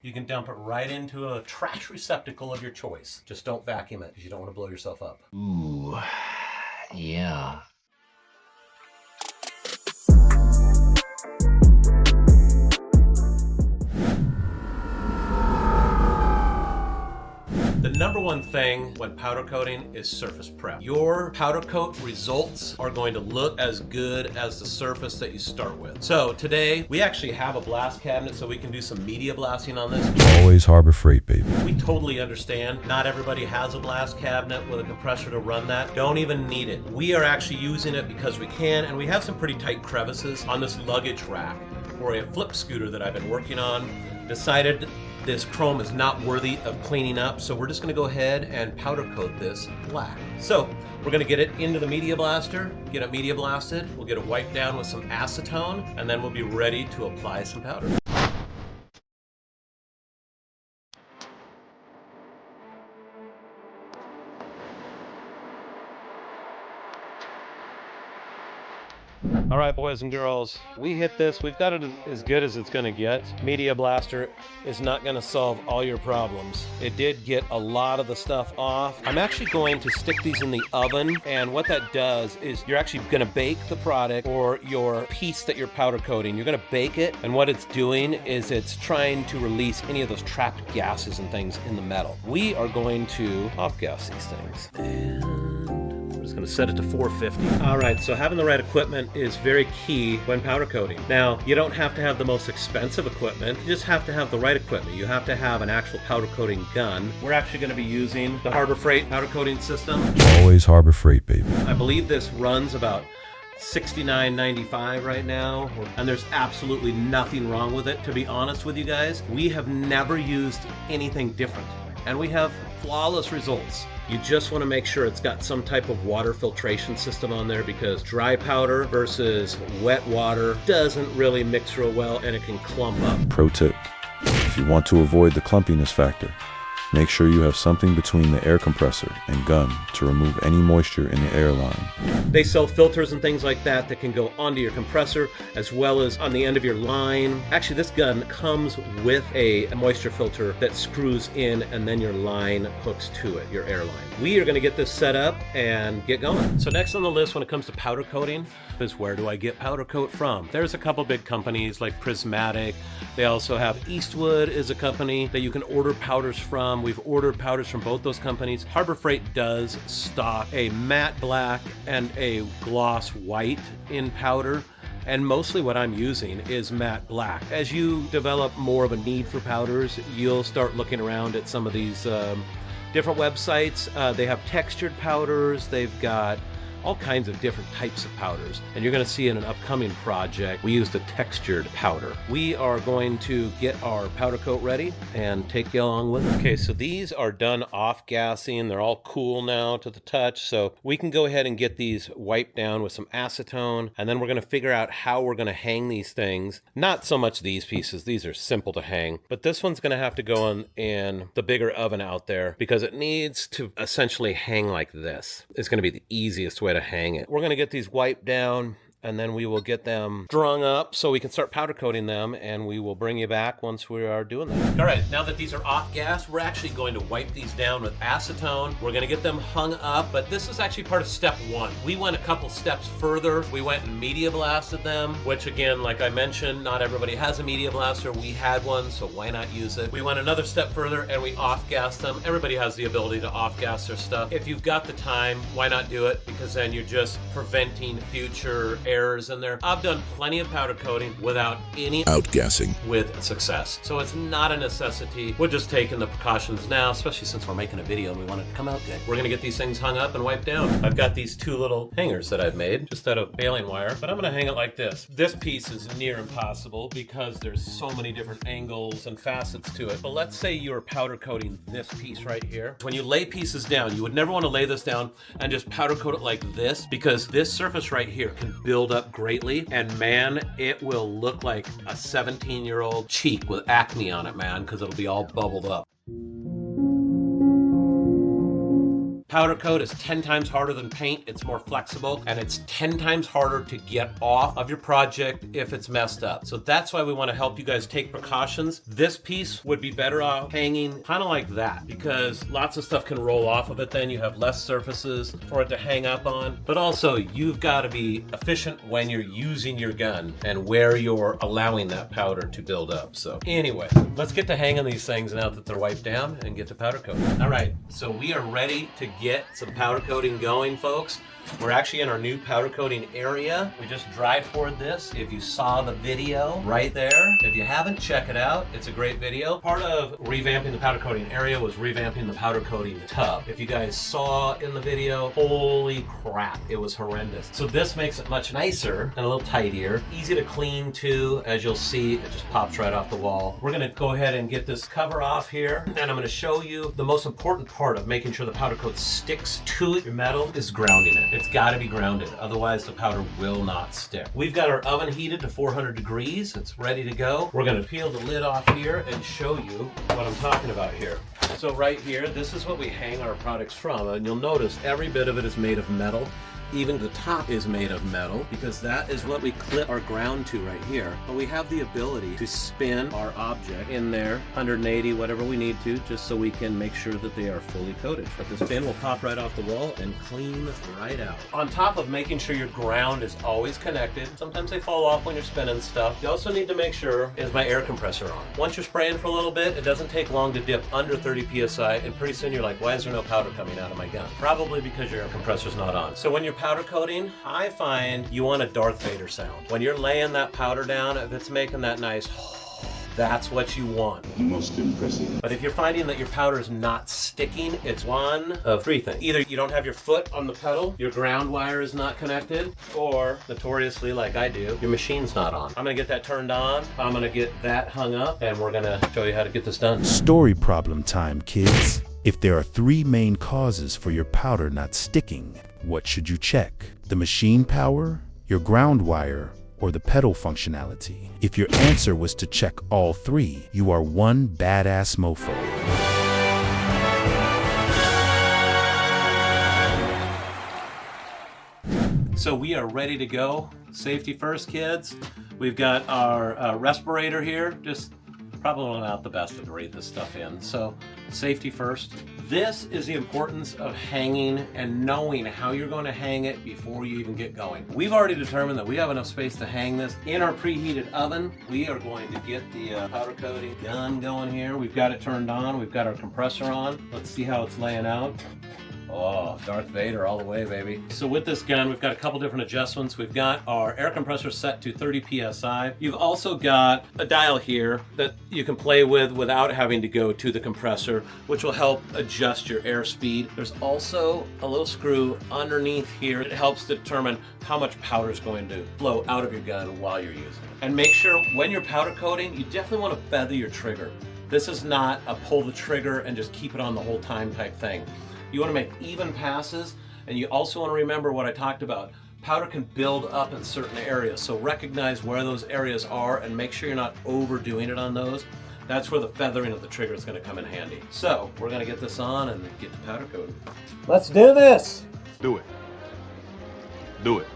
You can dump it right into a trash receptacle of your choice. Just don't vacuum it because you don't want to blow yourself up. Ooh, yeah. The number one thing when powder coating is surface prep. Your powder coat results are going to look as good as the surface that you start with. So today, we actually have a blast cabinet so we can do some media blasting on this. Always Harbor Freight, baby. We totally understand. Not everybody has a blast cabinet with a compressor to run that. Don't even need it. We are actually using it because we can, and we have some pretty tight crevices on this luggage rack for a flip scooter that I've been working on. Decided this chrome is not worthy of cleaning up, so we're just going to go ahead and powder coat this black. So we're going to get it into the media blaster, get it media blasted, we'll get it wiped down with some acetone, and then we'll be ready to apply some powder. All right, boys and girls, we hit this. We've got it as good as it's gonna get. Media blaster is not gonna solve all your problems. It did get a lot of the stuff off. I'm actually going to stick these in the oven, and what that does is you're actually gonna bake the product or your piece that you're powder coating. You're gonna bake it, and what it's doing is it's trying to release any of those trapped gases and things in the metal. We are going to off-gas these things. Just going to set it to 450. All right, so having the right equipment is very key when powder coating. Now, you don't have to have the most expensive equipment, you just have to have the right equipment. You have to have an actual powder coating gun. We're actually going to be using the Harbor Freight powder coating system. Always Harbor Freight, baby. I believe this runs about $69.95 right now, and there's absolutely nothing wrong with it. To be honest with you guys, we have never used anything different, and we have flawless results. You just want to make sure it's got some type of water filtration system on there, because dry powder versus wet water doesn't really mix real well and it can clump up. Pro tip: if you want to avoid the clumpiness factor, make sure you have something between the air compressor and gun to remove any moisture in the air line. They sell filters and things like that that can go onto your compressor as well as on the end of your line. Actually, this gun comes with a moisture filter that screws in, and then your line hooks to it, your air line. We are going to get this set up and get going. So next on the list when it comes to powder coating is, where do I get powder coat from? There's a couple big companies like Prismatic. They also have Eastwood is a company that you can order powders from. We've ordered powders from both those companies. Harbor Freight does stock a matte black and a gloss white in powder, and mostly what I'm using is matte black. As you develop more of a need for powders, you'll start looking around at some of these different websites. They have textured powders, they've got all kinds of different types of powders, and you're going to see in an upcoming project we use the textured powder. We are going to get our powder coat ready and take you along with it. Okay, so these are done off gassing. They're all cool now to the touch, so we can go ahead and get these wiped down with some acetone, and then we're going to figure out how we're going to hang these things. Not so much these pieces, these are simple to hang, but this one's going to have to go in the bigger oven out there because it needs to essentially hang like this. It's going to be the easiest way to hang it. We're going to get these wiped down, and then we will get them strung up so we can start powder coating them, and we will bring you back once we are doing that. All right, now that these are off gas, we're actually going to wipe these down with acetone. We're going to get them hung up, but this is actually part of step one. We went a couple steps further. We went and media blasted them, which again, like I mentioned, not everybody has a media blaster. We had one, so why not use it? We went another step further and we off-gassed them. Everybody has the ability to off-gas their stuff. If you've got the time, why not do it? Because then you're just preventing future errors in there. I've done plenty of powder coating without any outgassing with success. So it's not a necessity. We're just taking the precautions now, especially since we're making a video and we want it to come out good. We're gonna get these things hung up and wiped down. I've got these two little hangers that I've made just out of baling wire, but I'm gonna hang it like this. This piece is near impossible because there's so many different angles and facets to it. But let's say you're powder coating this piece right here. When you lay pieces down, you would never want to lay this down and just powder coat it like this, because this surface right here can build up greatly, and man, it will look like a 17-year-old cheek with acne on it, man, because it'll be all bubbled up. Powder coat is 10 times harder than paint. It's more flexible, and it's 10 times harder to get off of your project if it's messed up. So that's why we want to help you guys take precautions. This piece would be better off hanging kind of like that, because lots of stuff can roll off of it. Then you have less surfaces for it to hang up on. But also, you've got to be efficient when you're using your gun and where you're allowing that powder to build up. So anyway, let's get to hanging these things now that they're wiped down and get to powder coating. All right, so we are ready to get some powder coating going, folks. We're actually in our new powder coating area. We just dry poured this. If you saw the video right there, if you haven't, check it out. It's a great video. Part of revamping the powder coating area was revamping the powder coating tub. If you guys saw in the video, holy crap, it was horrendous. So this makes it much nicer and a little tidier. Easy to clean too. As you'll see, it just pops right off the wall. We're gonna go ahead and get this cover off here, and I'm gonna show you the most important part of making sure the powder coat sticks to your metal is grounding it. It's got to be grounded, otherwise the powder will not stick. We've got our oven heated to 400 degrees. It's ready to go. We're going to peel the lid off here and show you what I'm talking about here. So right here, this is what we hang our products from, and you'll notice every bit of it is made of metal. Even the top is made of metal, because that is what we clip our ground to right here. But we have the ability to spin our object in there, 180, whatever we need to, just so we can make sure that they are fully coated. But this pin will pop right off the wall and clean right out. On top of making sure your ground is always connected, sometimes they fall off when you're spinning stuff. You also need to make sure, is my air compressor on? Once you're spraying for a little bit, it doesn't take long to dip under 30 PSI, and pretty soon you're like, why is there no powder coming out of my gun? Probably because your air compressor's not on. So when you're powder coating, I find you want a Darth Vader sound. When you're laying that powder down, if it's making that nice, that's what you want. Most impressive. But if you're finding that your powder is not sticking, it's one of three things. Either you don't have your foot on the pedal, your ground wire is not connected, or notoriously, like I do, your machine's not on. I'm gonna get that turned on, I'm gonna get that hung up, and we're gonna show you how to get this done. Story problem time, kids. If there are three main causes for your powder not sticking, what should you check? The machine power, your ground wire, or the pedal functionality? If your answer was to check all three, you are one badass mofo. So we are ready to go. Safety first, kids. We've got our respirator here, just probably not the best to breathe this stuff in. So safety first. This is the importance of hanging and knowing how you're going to hang it before you even get going. We've already determined that we have enough space to hang this in our preheated oven. We are going to get the powder coating gun going here. We've got it turned on. We've got our compressor on. Let's see how it's laying out. Oh, Darth Vader all the way, baby. So with this gun, we've got a couple different adjustments. We've got our air compressor set to 30 PSI. You've also got a dial here that you can play with without having to go to the compressor, which will help adjust your airspeed. There's also a little screw underneath here. It helps determine how much powder is going to flow out of your gun while you're using it. And make sure when you're powder coating, you definitely want to feather your trigger. This is not a pull the trigger and just keep it on the whole time type thing. You want to make even passes, and you also want to remember what I talked about. Powder can build up in certain areas, so recognize where those areas are and make sure you're not overdoing it on those. That's where the feathering of the trigger is going to come in handy. So we're going to get this on and get the powder coating. Let's do this! Do it. Do it.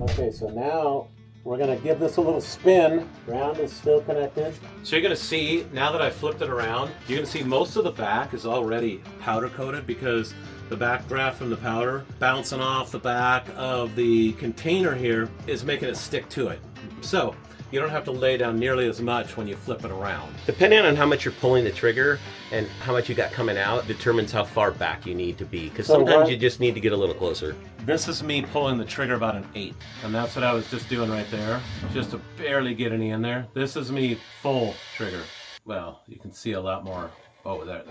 Okay, so now we're going to give this a little spin. Ground is still connected. So you're going to see, now that I flipped it around, you're going to see most of the back is already powder coated because the backdraft from the powder bouncing off the back of the container here is making it stick to it. So you don't have to lay down nearly as much when you flip it around. Depending on how much you're pulling the trigger and how much you got coming out determines how far back you need to be, because sometimes you just need to get a little closer. This is me pulling the trigger about an 1/8, and that's what I was just doing right there, just to barely get any in there. This is me full trigger. Well, you can see a lot more. Oh, there.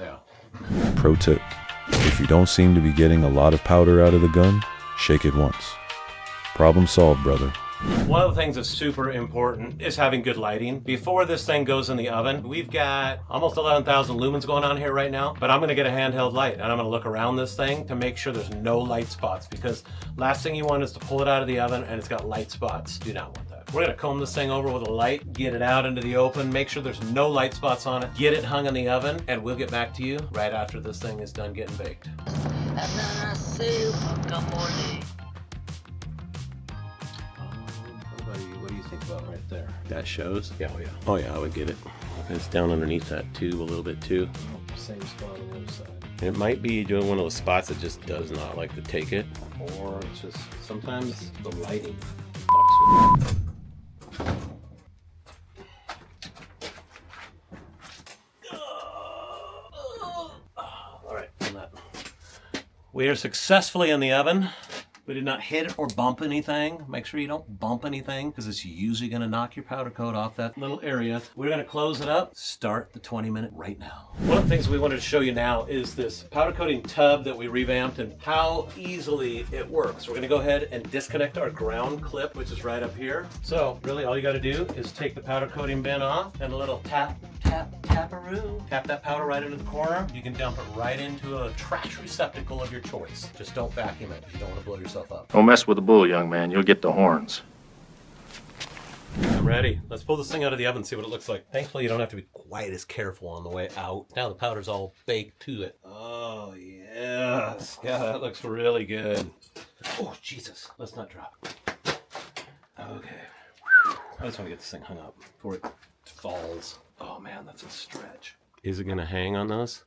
Pro tip: if you don't seem to be getting a lot of powder out of the gun, shake it once. Problem solved, brother. One of the things that's super important is having good lighting. Before this thing goes in the oven, we've got almost 11,000 lumens going on here right now, but I'm gonna get a handheld light and I'm gonna look around this thing to make sure there's no light spots, because last thing you want is to pull it out of the oven and it's got light spots. Do not want that. We're gonna comb this thing over with a light, get it out into the open, make sure there's no light spots on it, get it hung in the oven, and we'll get back to you right after this thing is done getting baked. What do you think about right there? That shows? Yeah, oh yeah. Oh yeah, I would get it. It's down underneath that tube a little bit too. Same spot on the other side. It might be doing one of those spots that just does not like to take it. Or it's just sometimes the lighting fucks with it. All right, on that. We are successfully in the oven. We did not hit or bump anything. Make sure you don't bump anything because it's usually going to knock your powder coat off that little area. We're going to close it up. Start the 20-minute right now. One of the things we wanted to show you now is this powder coating tub that we revamped and how easily it works. We're going to go ahead and disconnect our ground clip, which is right up here. So really all you got to do is take the powder coating bin off and a little tap, tap, taparoo. Tap that powder right into the corner. You can dump it right into a trash receptacle of your choice. Just don't vacuum it. You don't want to blow yourself up. Don't mess with the bull, young man. You'll get the horns. I'm ready. Let's pull this thing out of the oven and see what it looks like. Thankfully, you don't have to be quite as careful on the way out. Now the powder's all baked to it. Oh, yes. Yeah, that looks really good. Oh, Jesus. Let's not drop. Okay. I just want to get this thing hung up before it falls. Oh, man, that's a stretch. Is it gonna hang on those?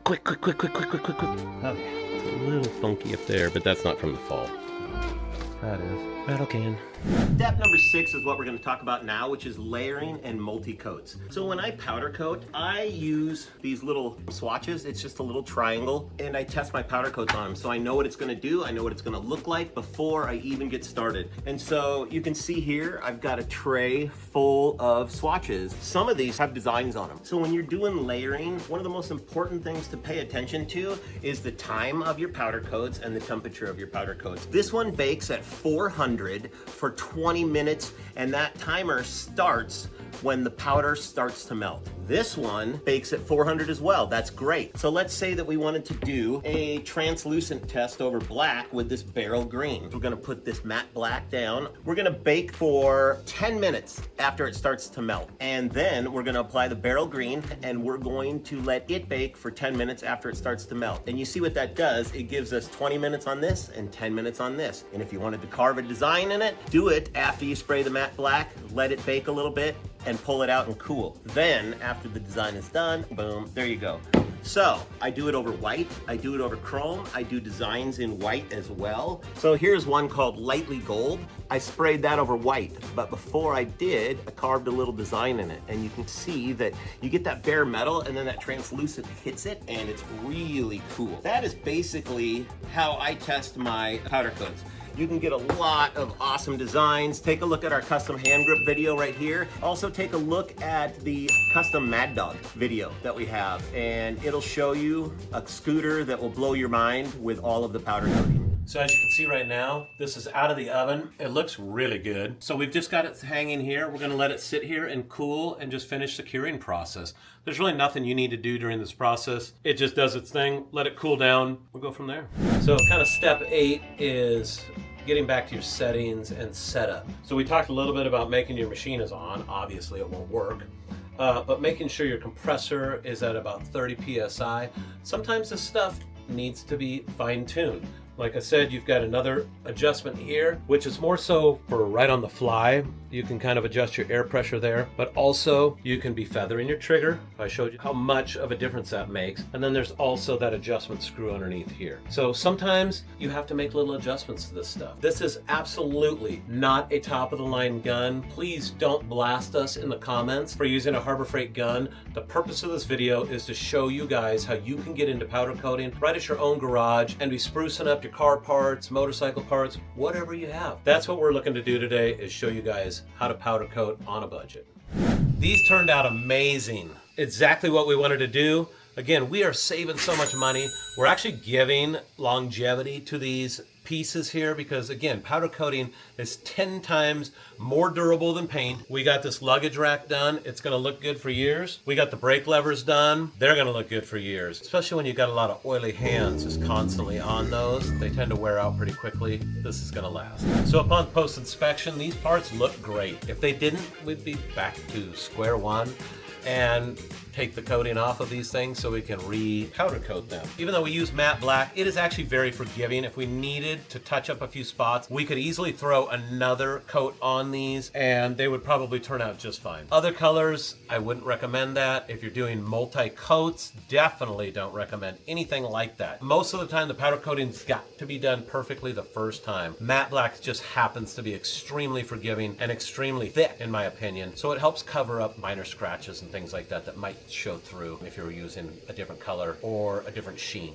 Quick. Okay. It's a little funky up there, but that's not from the fall. That is. Rattle can. Step number 6 is what we're going to talk about now, which is layering and multi-coats. So when I powder coat, I use these little swatches. It's just a little triangle, and I test my powder coats on them. So I know what it's going to do. I know what it's going to look like before I even get started. And so you can see here, I've got a tray full of swatches. Some of these have designs on them. So when you're doing layering, one of the most important things to pay attention to is the time of your powder coats and the temperature of your powder coats. This one bakes at 400 for 20 minutes, and that timer starts when the powder starts to melt. This one bakes at 400 as well. That's great. So let's say that we wanted to do a translucent test over black with this barrel green. We're gonna put this matte black down. We're gonna bake for 10 minutes after it starts to melt. And then we're gonna apply the barrel green, and we're going to let it bake for 10 minutes after it starts to melt. And you see what that does? It gives us 20 minutes on this and 10 minutes on this. And if you wanted to carve a design in it, do it after you spray the matte black, let it bake a little bit, and pull it out and cool. Then, after the design is done, boom, there you go. So, I do it over white, I do it over chrome, I do designs in white as well. So here's one called Lightly Gold. I sprayed that over white, but before I did, I carved a little design in it. And you can see that you get that bare metal and then that translucent hits it, and it's really cool. That is basically how I test my powder coats. You can get a lot of awesome designs. Take a look at our custom hand grip video right here. Also take a look at the custom Maddog video that we have, and it'll show you a scooter that will blow your mind with all of the powder coating. So as you can see right now, this is out of the oven. It looks really good. So we've just got it hanging here. We're gonna let it sit here and cool and just finish the curing process. There's really nothing you need to do during this process. It just does its thing, let it cool down. We'll go from there. So kind of step 8 is getting back to your settings and setup. So we talked a little bit about making your machine is on. Obviously it won't work. But making sure your compressor is at about 30 PSI. Sometimes this stuff needs to be fine-tuned. Like I said, you've got another adjustment here, which is more so for right on the fly. You can kind of adjust your air pressure there, but also you can be feathering your trigger. I showed you how much of a difference that makes. And then there's also that adjustment screw underneath here. So sometimes you have to make little adjustments to this stuff. This is absolutely not a top of the line gun. Please don't blast us in the comments for using a Harbor Freight gun. The purpose of this video is to show you guys how you can get into powder coating right at your own garage and be sprucing up your car parts, motorcycle parts, whatever you have. That's what we're looking to do today, is show you guys how to powder coat on a budget. These turned out amazing. Exactly what we wanted to do. Again, we are saving so much money. We're actually giving longevity to these pieces here because, again, powder coating is 10 times more durable than paint. We got this luggage rack done. It's going to look good for years. We got the brake levers done. They're going to look good for years, especially when you've got a lot of oily hands just constantly on those. They tend to wear out pretty quickly. This is going to last. So upon post-inspection, these parts look great. If they didn't, we'd be back to square one and take the coating off of these things so we can re-powder coat them. Even though we use matte black, it is actually very forgiving. If we needed to touch up a few spots, we could easily throw another coat on these and they would probably turn out just fine. Other colors, I wouldn't recommend that. If you're doing multi-coats, definitely don't recommend anything like that. Most of the time, the powder coating's got to be done perfectly the first time. Matte black just happens to be extremely forgiving and extremely thick, in my opinion, so it helps cover up minor scratches and things like that that might show through if you're using a different color or a different sheen.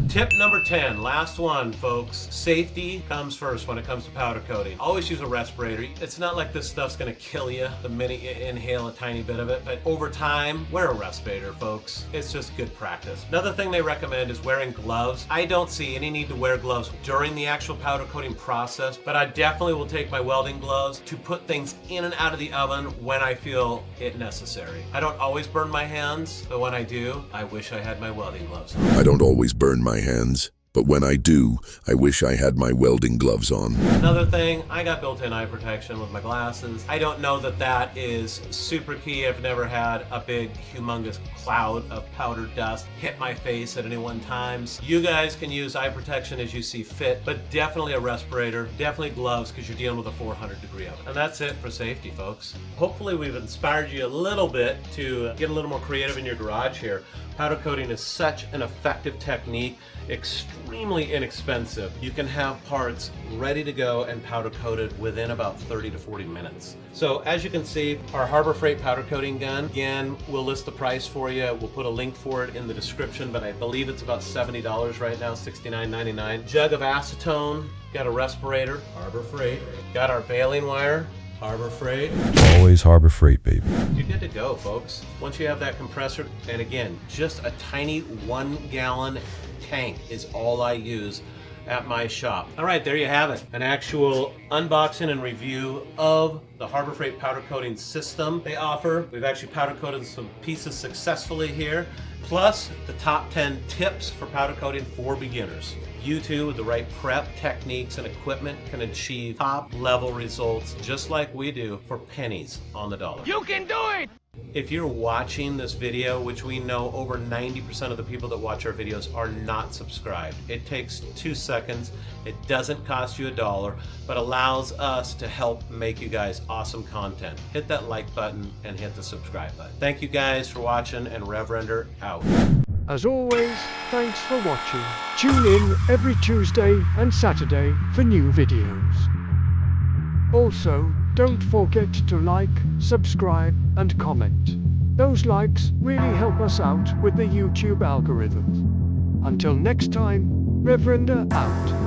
Tip number 10, last one, folks. Safety comes first when it comes to powder coating. Always use a respirator. It's not like this stuff's gonna kill you the minute you inhale a tiny bit of it, but over time, wear a respirator, folks. It's just good practice. Another thing they recommend is wearing gloves. I don't see any need to wear gloves during the actual powder coating process, but I definitely will take my welding gloves to put things in and out of the oven when I feel it necessary. I don't always burn my hands, but when I do, I wish I had my welding gloves on. I don't always burn my hands, but when I do, I wish I had my welding gloves on. Another thing, I got built-in eye protection with my glasses. I don't know that that is super key. I've never had a big, humongous cloud of powder dust hit my face at any one time. So you guys can use eye protection as you see fit, but definitely a respirator, definitely gloves, because you're dealing with a 400-degree oven. And that's it for safety, folks. Hopefully we've inspired you a little bit to get a little more creative in your garage here. Powder coating is such an effective technique, extremely inexpensive. You can have parts ready to go and powder coated within about 30 to 40 minutes. So as you can see, our Harbor Freight powder coating gun, again, we'll list the price for you. We'll put a link for it in the description, but I believe it's about $70 right now, $69.99. Jug of acetone, got a respirator, Harbor Freight. Got our baling wire, Harbor Freight. Always Harbor Freight, baby. You're good to go, folks. Once you have that compressor, and again, just a tiny 1-gallon tank is all I use at my shop. All right, there you have it. An actual unboxing and review of the Harbor Freight powder coating system they offer. We've actually powder coated some pieces successfully here, plus the top 10 tips for powder coating for beginners. You too, with the right prep techniques and equipment, can achieve top level results just like we do for pennies on the dollar. You can do it! If you're watching this video, which we know over 90% of the people that watch our videos are not subscribed, it takes 2 seconds. It doesn't cost you $1, but allows us to help make you guys awesome content. Hit that like button and hit the subscribe button. Thank you guys for watching, and RevRender out. As always, thanks for watching. Tune in every Tuesday and Saturday for new videos. Also, don't forget to like, subscribe, and comment. Those likes really help us out with the YouTube algorithm. Until next time, RevRender out.